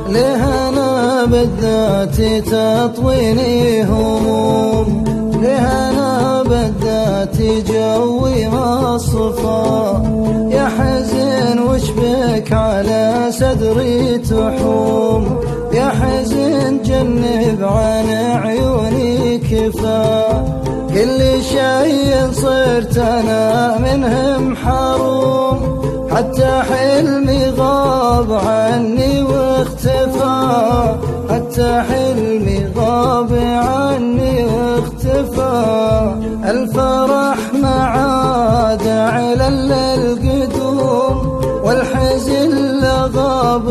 لهنا بالذات تطويني هموم، لهنا بالذات جوي مصفى، يا حزن وش بك على صدري تحوم، يا حزن جنب عن عيوني كفا، كل شيء صرت أنا منهم حروم، حتى حلمي غاب عني واختفى، حتى حلمي غاب عني واختفى، الفرح ما عاد على القدوم، والحزن لغاب